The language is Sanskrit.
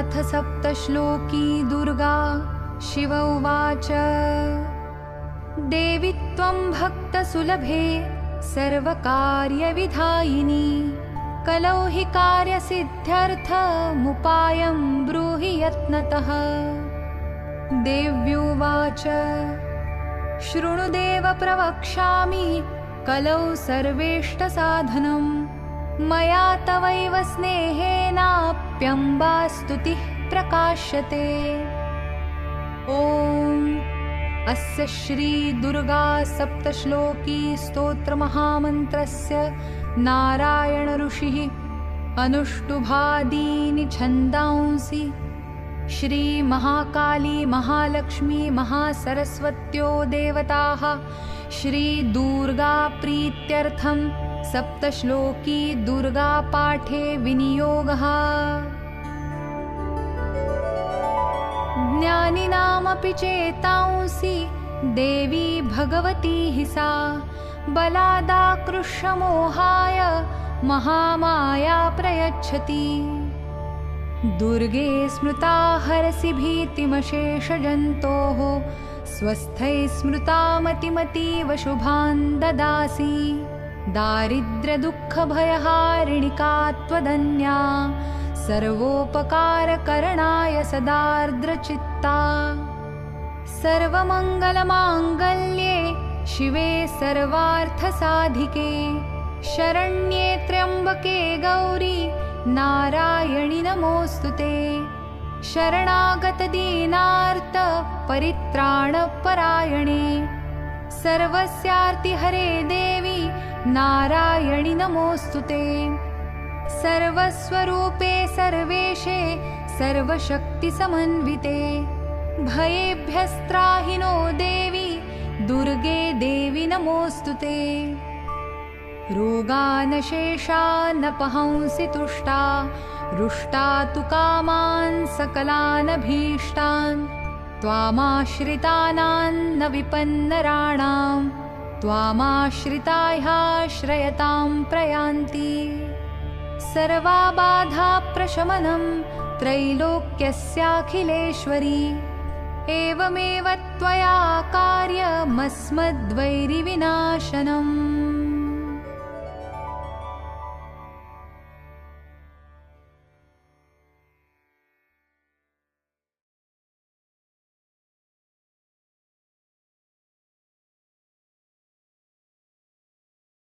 अथ सप्तश्लोकी दुर्गा। शिव उवाच देवी त्वं भक्तसुलभे सर्वकार्यविधायिनी कलौ हि कार्यसिद्ध्यर्थमुपायं ब्रूहि यत्नतः। देव्युवाच शृणुदेव प्रवक्ष्यामि कलौ सर्वेष्टसाधनं मया तवैव स्नेहेनाप्यम्बा स्तुतिः प्रकाश्यते। ॐ अस्य श्री दुर्गा सप्तश्लोकी स्तोत्रमहामन्त्रस्य नारायण ऋषिः अनुष्टुभादीनि छन्दांसि श्री महाकाली महालक्ष्मी महासरस्वत्यो देवताः श्री दुर्गा प्रीत्यर्थं सप्तश्लोकी दुर्गा पाठे विनियोगः। ज्ञानिनामपि चेतांसि देवी भगवती हि सा बलादाकृष्यमोहाय महामाया प्रयच्छति। दुर्गे स्मृता हरसि भीतिमशेषजन्तोः स्वस्थै स्मृता मतिमतीव शुभान् ददासि। दारिद्र्यदुःखभयहारिणिका त्वदन्या सर्वोपकारकरणाय सदार्द्रचित्ता। सर्वमङ्गलमाङ्गल्ये शिवे सर्वार्थसाधिके शरण्ये त्र्यम्बके गौरी नारायणि नमोऽस्तुते। शरणागतदीनार्त परित्राणपरायणे सर्वस्यार्तिहरे देवी नारायणि नमोऽस्तुते। सर्वस्वरूपे सर्वेशे सर्वशक्तिसमन्विते भयेभ्यस्त्राहि नो देवी दुर्गे देवी नमोऽस्तुते। रोगानशेषानपहंसि तुष्टा रुष्टा तु कामान् सकलानभीष्टान् त्वामाश्रितानान्न विपन्नराणां त्वामाश्रिताह्याश्रयतां प्रयान्ति। सर्वाबाधाप्रशमनं त्रैलोक्यस्याखिलेश्वरी एवमेव त्वया कार्यमस्मद्वैरिविनाशनम्।